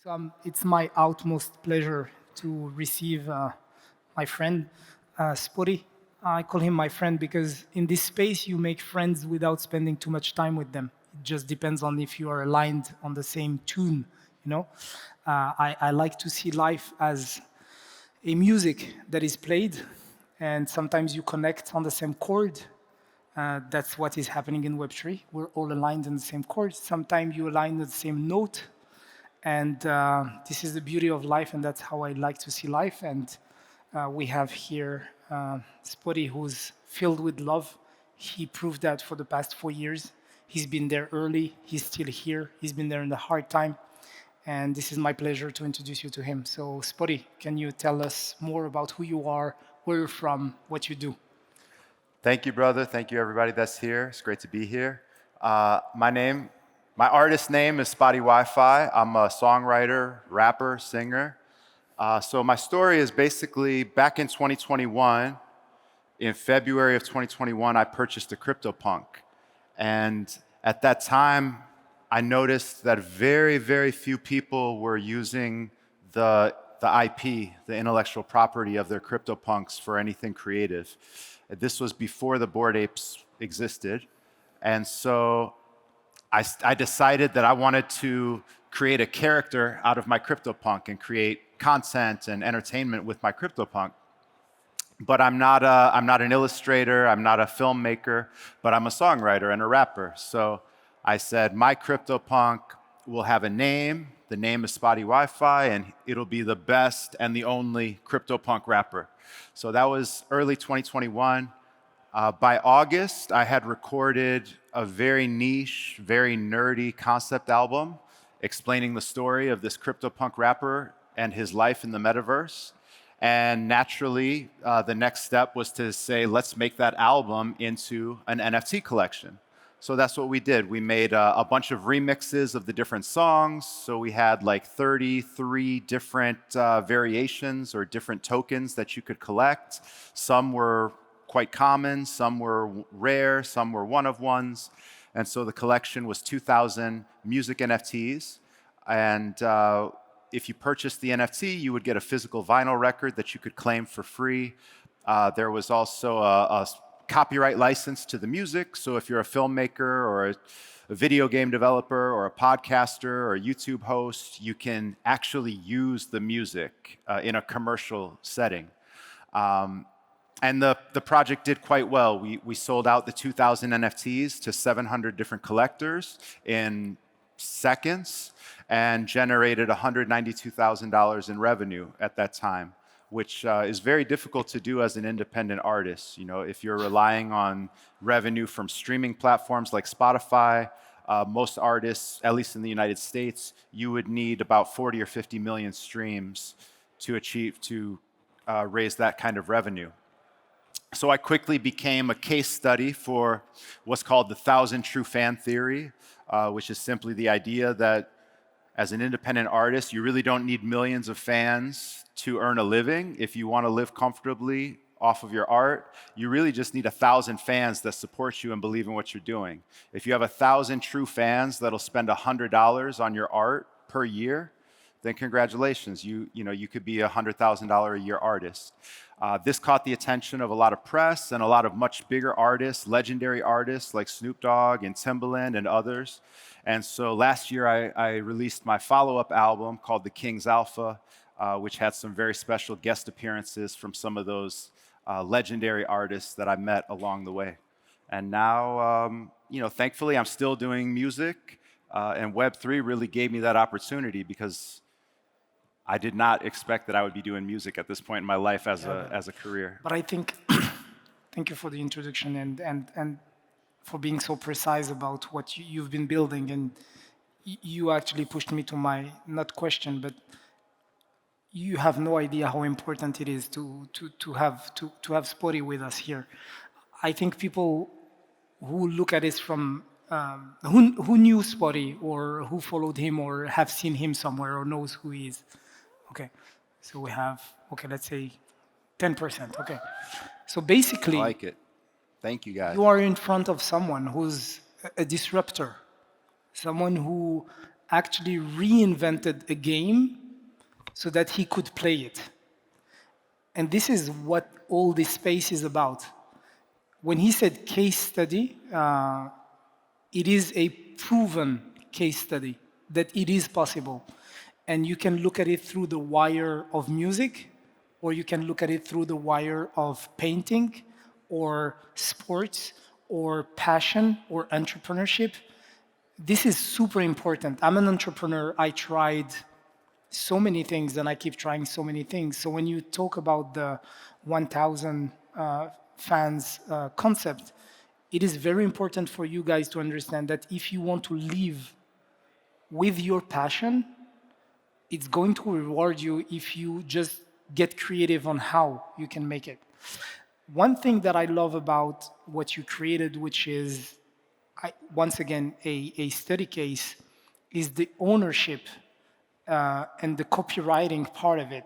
So it's my utmost pleasure to receive my friend, Spottie. I call him my friend because in this space you make friends without spending too much time with them. It just depends on if you are aligned on the same tune, you know. I like to see life as a music that is played, and sometimes you connect on the same chord. That's what is happening in Web3. We're all aligned in the same chord. Sometimes you align with the same note. And this is the beauty of life, and that's how I like to see life. And we have here Spottie, who's filled with love. He proved that for the past 4 years. He's been there early. He's still here. He's been there in the hard time. And this is my pleasure to introduce you to him. So, Spottie, can you tell us more about who you are, where you're from, what you do? Thank you, brother. Thank you, everybody that's here. It's great to be here. My artist name is Spottie WiFi. I'm a songwriter, rapper, singer. So my story is basically back in 2021, in February of 2021, I purchased a CryptoPunk. And at that time, I noticed that very, very few people were using the IP, the intellectual property of their CryptoPunks for anything creative. This was before the Bored Apes existed. And so I decided that I wanted to create a character out of my CryptoPunk and create content and entertainment with my CryptoPunk. But I'm not an illustrator, I'm not a filmmaker, but I'm a songwriter and a rapper. So I said, my CryptoPunk will have a name. The name is Spottie WiFi, and it'll be the best and the only CryptoPunk rapper. So that was early 2021. By August, I had recorded a very niche, very nerdy concept album explaining the story of this CryptoPunk rapper and his life in the metaverse. And naturally, the next step was to say, let's make that album into an NFT collection. So that's what we did. We made a bunch of remixes of the different songs. So we had like 33 different variations or different tokens that you could collect. Some were quite common, some were rare, some were one-of-ones. And so the collection was 2,000 music NFTs. And if you purchased the NFT, you would get a physical vinyl record that you could claim for free. There was also a copyright license to the music. So if you're a filmmaker or a video game developer or a podcaster or a YouTube host, you can actually use the music in a commercial setting. And the project did quite well. We sold out the 2,000 NFTs to 700 different collectors in seconds and generated $192,000 in revenue at that time, which is very difficult to do as an independent artist. You know, if you're relying on revenue from streaming platforms like Spotify, most artists, at least in the United States, you would need about 40 or 50 million streams to raise that kind of revenue. So I quickly became a case study for what's called the 1,000 true fan theory, which is simply the idea that as an independent artist, you really don't need millions of fans to earn a living. If you want to live comfortably off of your art, you really just need 1,000 fans that support you and believe in what you're doing. If you have 1,000 true fans that'll spend $100 on your art per year, then congratulations, you could be a $100,000 a year artist. This caught the attention of a lot of press and a lot of much bigger artists, legendary artists like Snoop Dogg and Timbaland and others. And so last year I released my follow-up album called The King's Alpha, which had some very special guest appearances from some of those legendary artists that I met along the way. And now, thankfully I'm still doing music, and Web3 really gave me that opportunity because I did not expect that I would be doing music at this point in my life as a career. But I think, thank you for the introduction and for being so precise about what you've been building. And you actually pushed me to my, not question, but you have no idea how important it is to have Spottie with us here. I think people who look at this from, who knew Spottie or who followed him or have seen him somewhere or knows who he is. Okay, so we have, let's say 10%, okay. So basically, I like it. Thank you, guys. You are in front of someone who's a disruptor, someone who actually reinvented a game so that he could play it. And this is what all this space is about. When he said case study, it is a proven case study that it is possible. And you can look at it through the wire of music, or you can look at it through the wire of painting, or sports, or passion, or entrepreneurship. This is super important. I'm an entrepreneur. I tried so many things and I keep trying so many things. So when you talk about the 1,000 fans concept, it is very important for you guys to understand that if you want to live with your passion, it's going to reward you if you just get creative on how you can make it. One thing that I love about what you created, which is, once again, a study case, is the ownership and the copywriting part of it.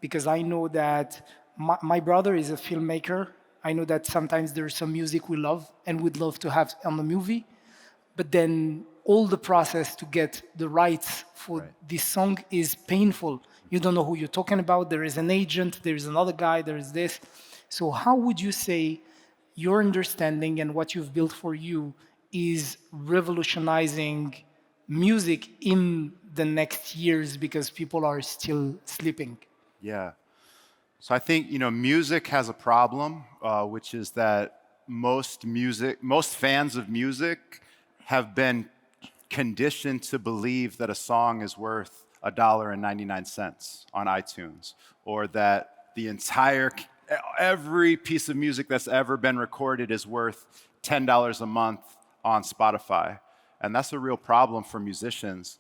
Because I know that my brother is a filmmaker. I know that sometimes there's some music we love and we'd love to have on the movie, but then all the process to get the rights for this song is painful. You don't know who you're talking about. There is an agent, there is another guy, there is this. So how would you say your understanding and what you've built for you is revolutionizing music in the next years because people are still sleeping? Yeah. So I think, music has a problem, which is that most fans of music have been conditioned to believe that a song is worth $1.99 on iTunes, or that every piece of music that's ever been recorded is worth $10 a month on Spotify. And that's a real problem for musicians.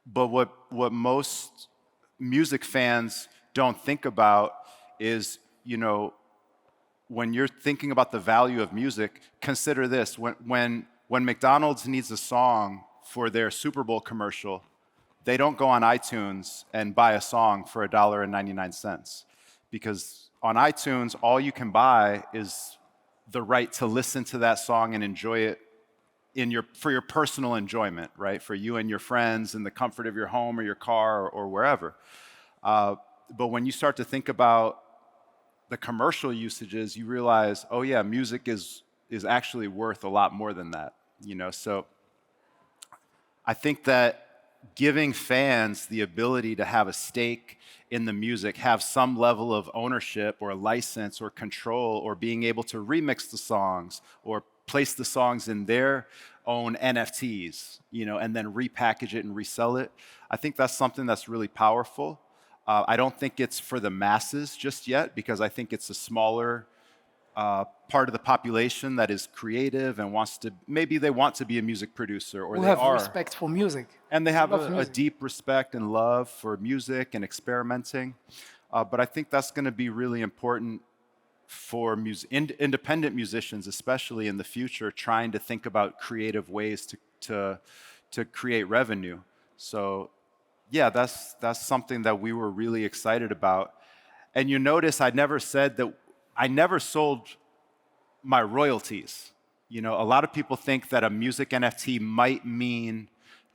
But what most music fans don't think about is, when you're thinking about the value of music, consider this. When McDonald's needs a song for their Super Bowl commercial, they don't go on iTunes and buy a song for $1.99, because on iTunes, all you can buy is the right to listen to that song and enjoy it for your personal enjoyment, right? For you and your friends in the comfort of your home or your car or wherever. But when you start to think about the commercial usages, you realize, oh yeah, music is actually worth a lot more than that. So I think that giving fans the ability to have a stake in the music, have some level of ownership or license or control, or being able to remix the songs or place the songs in their own NFTs, and then repackage it and resell it. I think that's something that's really powerful. I don't think it's for the masses just yet, because I think it's a smaller part of the population that is creative and maybe they want to be a music producer, or Who they have are. respect for music. And they have a music. deep respect and love for music and experimenting. But I think that's going to be really important for independent musicians, especially in the future, trying to think about creative ways to create revenue. So yeah, that's something that we were really excited about. And you notice I never said that I never sold my royalties. A lot of people think that a music NFT might mean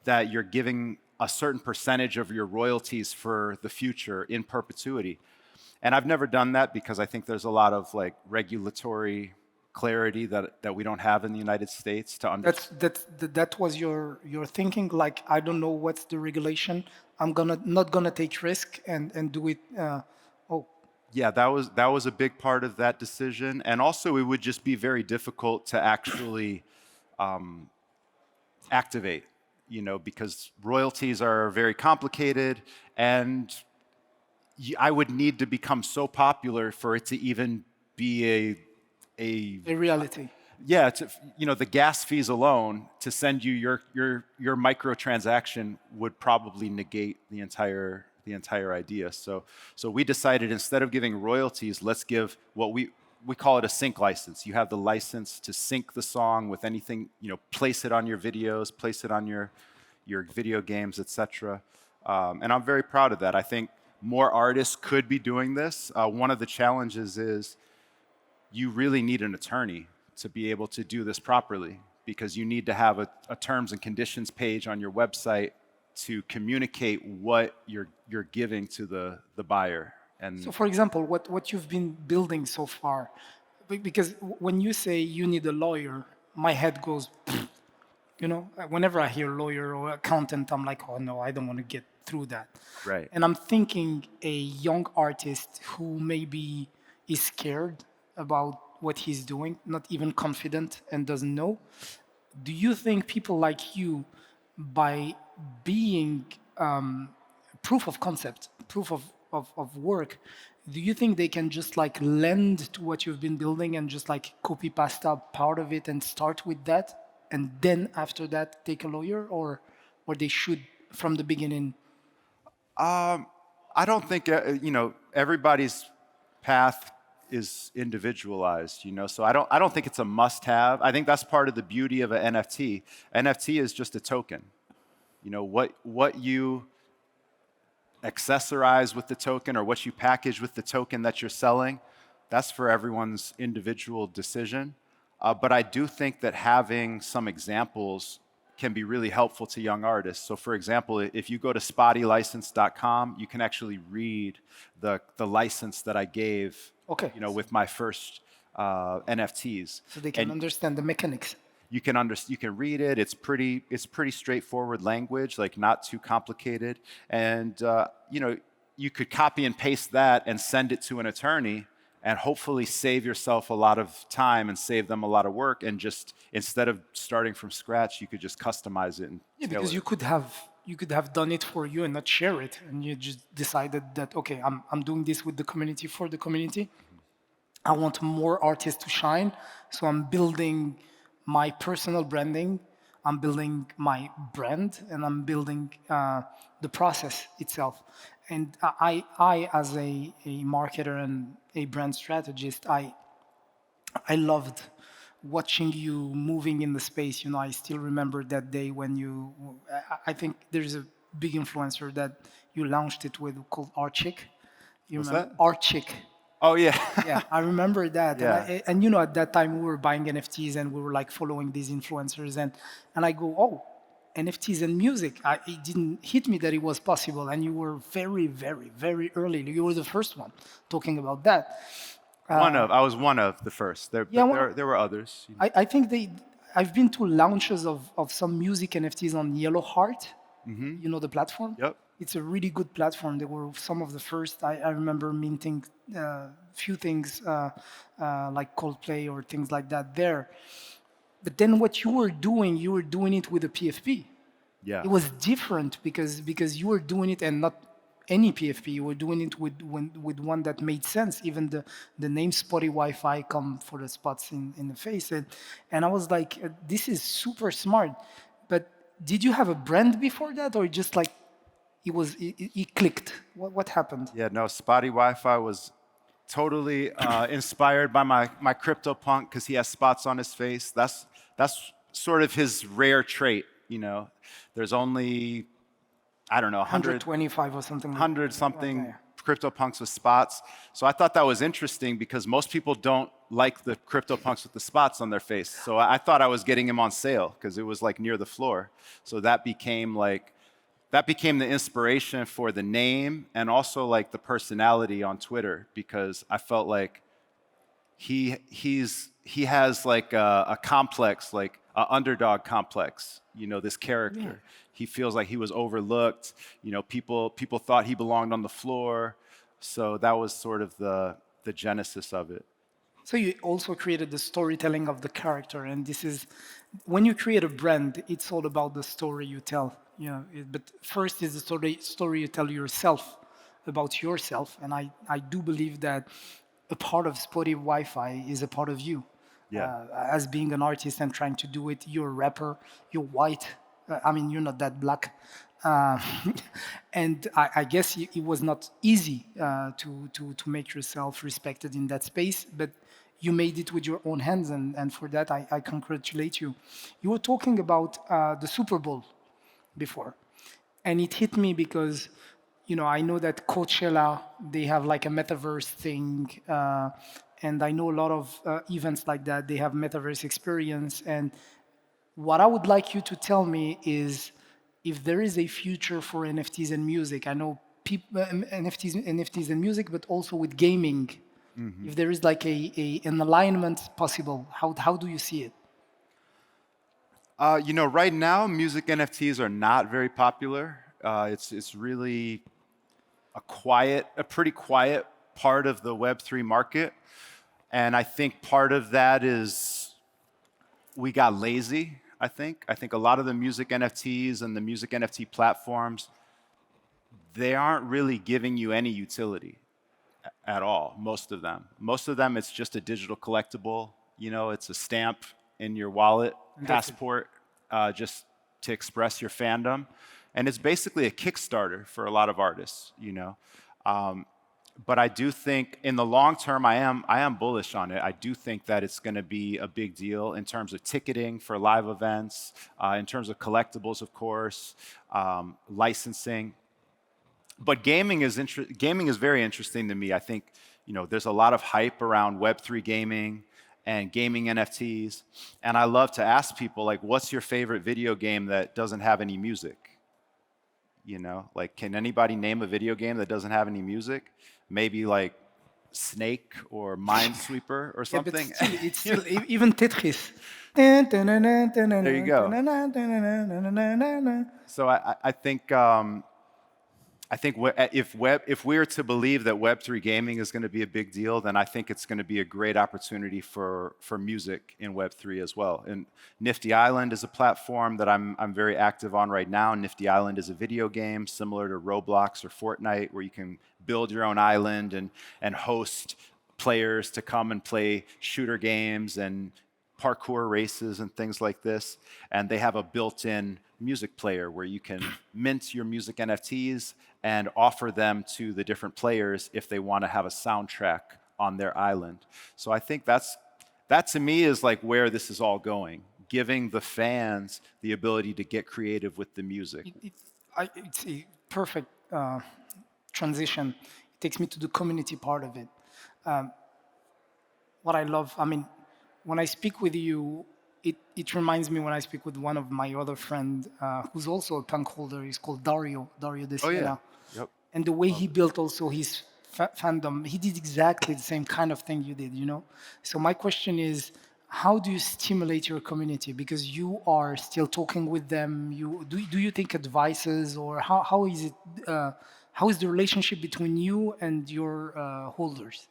that you're giving a certain percentage of your royalties for the future in perpetuity. And I've never done that because I think there's a lot of regulatory clarity that we don't have in the United States to understand. That was your thinking. I don't know what's the regulation. I'm not gonna take risk and do it. Yeah, that was a big part of that decision, and also it would just be very difficult to actually activate, because royalties are very complicated, and I would need to become so popular for it to even be a reality. Yeah, the gas fees alone to send you your microtransaction would probably negate the entire idea. So we decided, instead of giving royalties, let's give what we call it a sync license. You have the license to sync the song with anything, place it on your videos, place it on your video games, etc. And I'm very proud of that. I think more artists could be doing this. One of the challenges is you really need an attorney to be able to do this properly, because you need to have a terms and conditions page on your website to communicate what you're giving to the buyer. And So, for example, what you've been building so far, because when you say you need a lawyer, my head goes, you know, whenever I hear lawyer or accountant, I'm like, oh no, I don't want to get through that. right. And I'm thinking a young artist who maybe is scared about what he's doing, not even confident and doesn't know. Do you think people like you, by being proof of concept, proof of work, do you think they can just like lend to what you've been building and just like copy pasta part of it and start with that, and then after that take a lawyer, or they should from the beginning? I don't think everybody's path is individualized, so I don't think it's a must-have. I think that's part of the beauty of an NFT. NFT is just a token. What you accessorize with the token or what you package with the token that you're selling, that's for everyone's individual decision. But I do think that having some examples can be really helpful to young artists. So for example, if you go to SpottieLicense.com, you can actually read the license that I gave Okay. with my first NFTs. So they can understand the mechanics. You can read it. It's pretty straightforward language, like not too complicated. And you could copy and paste that and send it to an attorney, and hopefully save yourself a lot of time and save them a lot of work. And just instead of starting from scratch, you could just customize it. Yeah, because you could have done it for you and not share it, and you just decided that okay, I'm doing this with the community for the community. I want more artists to shine, so I'm building my personal branding, I'm building my brand, and I'm building the process itself. And I as a marketer and a brand strategist, I loved watching you moving in the space. I still remember that day when I think there's a big influencer that you launched it with called Archick. You What's remember that? Archick? Oh yeah. Yeah, I remember that. Yeah. And at that time we were buying NFTs and we were like following these influencers, and I go, oh, NFTs and music. It didn't hit me that it was possible, and you were very, very, very early. You were the first one talking about that. I was one of the first. There were others. I think I've been to launches of some music NFTs on Yellow Heart. You know the platform? Yep. It's a really good platform. They were some of the first. I remember minting few things like Coldplay or things like that there. But then what you were doing it with a PFP. Yeah. It was different because you were doing it, and not any PFP. You were doing it with one that made sense. Even the name Spottie WiFi come for the spots in the face. And I was like, this is super smart. But did you have a brand before that, or just like it clicked? What happened? Yeah, no, Spottie WiFi was totally inspired by my CryptoPunk, because he has spots on his face. That's sort of his rare trait. There's only, I don't know, 125 or something. 100 something Okay. CryptoPunks with spots. So I thought that was interesting because most people don't like the CryptoPunks with the spots on their face. So I thought I was getting him on sale because it was like near the floor. So that became the inspiration for the name, and also like the personality on Twitter, because I felt like he has like a complex, like an underdog complex. This character. Yeah. He feels like he was overlooked. People thought he belonged on the floor. So that was sort of the genesis of it. So you also created the storytelling of the character, and this is when you create a brand, it's all about the story you tell. But first is the story you tell yourself about yourself, and I do believe that a part of Spottie WiFi is a part of you. Yeah. As being an artist and trying to do it, you're a rapper, you're white. You're not that black. And I guess it was not easy to make yourself respected in that space, but you made it with your own hands, and for that I congratulate you. You were talking about the Super Bowl before, and it hit me because I know that Coachella, they have like a metaverse thing, and I know a lot of events like that, they have metaverse experience, and What I would like you to tell me is if there is a future for NFTs and music. I know NFTs and music, but also with gaming. If there is like an alignment possible, how do you see it? Right now, music NFTs are not very popular. It's really a pretty quiet part of the Web3 market. And I think part of that is we got lazy, I think. I think a lot of the music NFTs and the music NFT platforms, they aren't really giving you any utility at all, most of them. Most of them, it's just a digital collectible. It's a stamp in your wallet, passport, just to express your fandom. And it's basically a Kickstarter for a lot of artists. But I do think in the long term, I am bullish on it. I do think that it's going to be a big deal in terms of ticketing for live events, in terms of collectibles, of course, licensing. But gaming is very interesting to me. I think there's a lot of hype around Web3 gaming and gaming NFTs, and I love to ask people like, what's your favorite video game that doesn't have any music? Like, can anybody name a video game that doesn't have any music? Maybe like Snake or Minesweeper or something. Yeah, but it's still even Tetris. There you go. So I think if we are to believe that Web3 gaming is going to be a big deal, then I think it's going to be a great opportunity for music in Web3 as well. And Nifty Island is a platform that I'm very active on right now. Nifty Island is a video game similar to Roblox or Fortnite, where you can build your own island and host players to come and play shooter games and parkour races and things like this. And they have a built-in music player where you can mint your music NFTs and offer them to the different players if they want to have a soundtrack on their island. So I think that to me is like where this is all going, giving the fans the ability to get creative with the music. It's a perfect transition. It takes me to the community part of it. What I love, when I speak with you, it reminds me when I speak with one of my other friend who's also a punk holder. He's called Dario De Siena. Oh, yeah. Yep. And the way he built also his fandom, he did exactly the same kind of thing you did, So my question is, how do you stimulate your community? Because you are still talking with them. Do you think advices, or how is it? How is the relationship between you and your holders?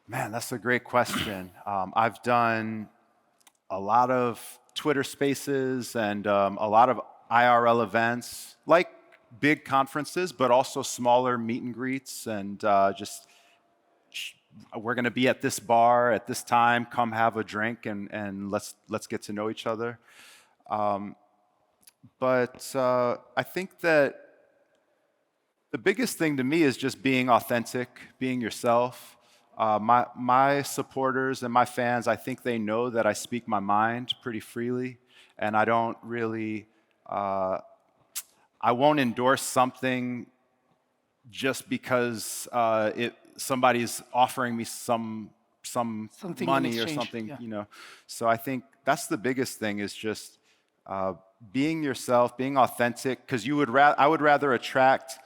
Man, that's a great question. I've done a lot of Twitter Spaces and a lot of IRL events, like big conferences, but also smaller meet and greets, and we're going to be at this bar at this time. Come have a drink and let's get to know each other. But I think that the biggest thing to me is just being authentic, being yourself. My supporters and my fans, I think they know that I speak my mind pretty freely, and I don't really, I won't endorse something just because somebody's offering me something money or something, yeah. So I think that's the biggest thing, is just being yourself, being authentic, because I would rather attract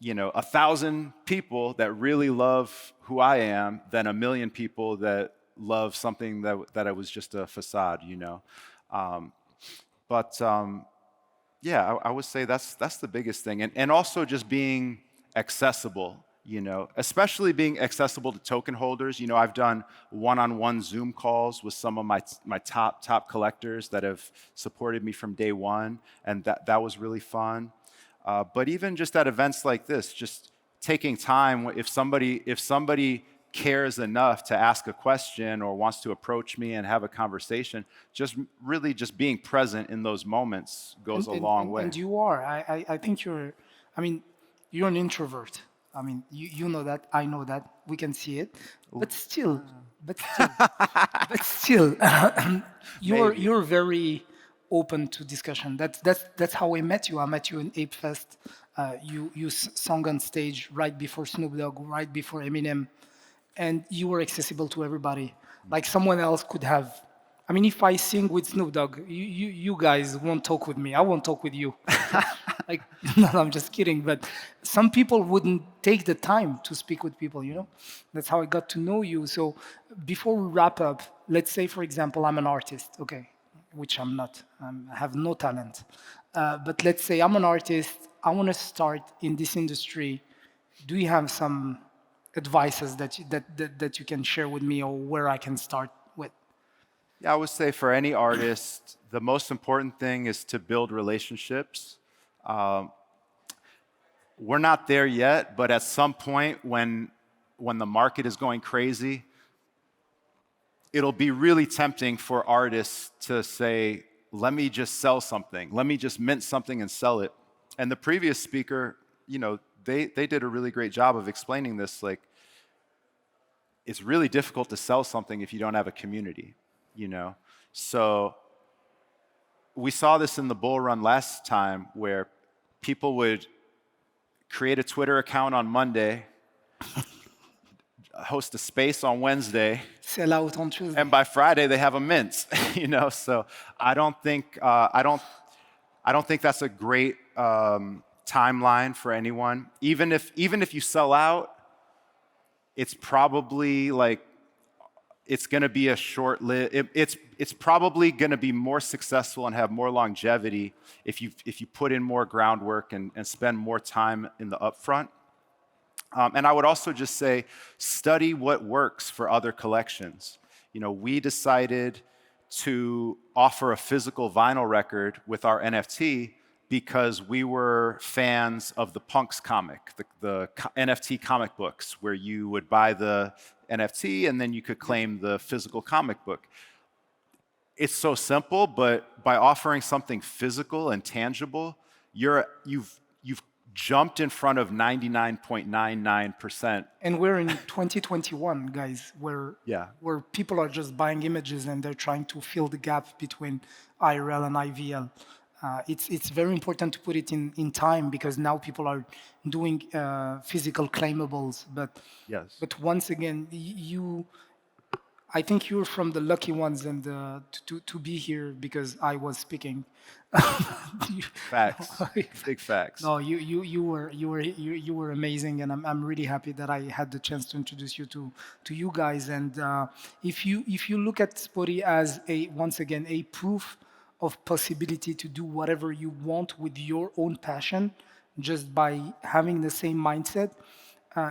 1,000 people that really love who I am than 1,000,000 people that love something that it was just a facade, Yeah, I would say that's the biggest thing, and also just being accessible, especially being accessible to token holders. I've done one-on-one Zoom calls with some of my top collectors that have supported me from day one, and that was really fun. But even just at events like this, just taking time, if somebody cares enough to ask a question or wants to approach me and have a conversation, just really just being present in those moments goes a long way. And you are. I think you're an introvert. You know that, I know that, we can see it. But still, you're very open to discussion. That's how I met you. I met you in Ape Fest. You sang on stage right before Snoop Dogg, right before Eminem, and you were accessible to everybody. Like someone else could have I mean, if I sing with Snoop Dogg, you guys won't talk with me. I won't talk with you. Like, no, I'm just kidding. But some people wouldn't take the time to speak with people, you know? That's how I got to know you. So before we wrap up, let's say, for example, I'm an artist, okay, which I'm not. I have no talent. But let's say I'm an artist. I want to start in this industry. Do you have some advices that you can share with me, or where I can start with? Yeah, I would say for any artist, the most important thing is to build relationships. We're not there yet, but at some point when the market is going crazy, it'll be really tempting for artists to say, let me just sell something. Let me just mint something and sell it. And the previous speaker, you know, they did a really great job of explaining this. Like, it's really difficult to sell something if you don't have a community, you know? So we saw this in the bull run last time where people would create a Twitter account on Monday, host a space on Wednesday, Sell out on Tuesday. and by Friday they have a mint, you know? So I don't think that's a great timeline for anyone. Even if you sell out, it's probably like, it's going to be a short-lived. It's probably going to be more successful and have more longevity if you put in more groundwork and spend more time in the upfront. And I would also just say, study what works for other collections. You know, we decided to offer a physical vinyl record with our NFT because we were fans of the Punks comic, the NFT comic books, where you would buy the NFT and then you could claim the physical comic book. It's so simple, but by offering something physical and tangible, you've jumped in front of 99.99%. And we're in 2021, guys, where people are just buying images and they're trying to fill the gap between IRL and IVL. It's very important to put it in time, because now people are doing physical claimables. But once again, I think you're from the lucky ones, and to be here because I was speaking. Facts, big facts. No, you were amazing, and I'm really happy that I had the chance to introduce you to you guys. And if you look at Spottie as once again a proof of possibility to do whatever you want with your own passion, just by having the same mindset,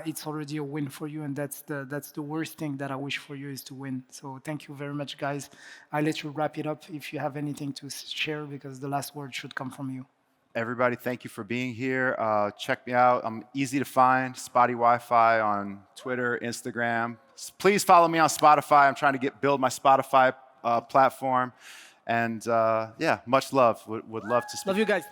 it's already a win for you. And that's the worst thing that I wish for you, is to win. So thank you very much, guys. I'll let you wrap it up if you have anything to share, because the last word should come from you. Everybody, thank you for being here. Check me out. I'm easy to find. Spottie WiFi on Twitter, Instagram. Please follow me on Spotify. I'm trying to build my Spotify platform. And yeah, much love. Would love to speak. Love you guys.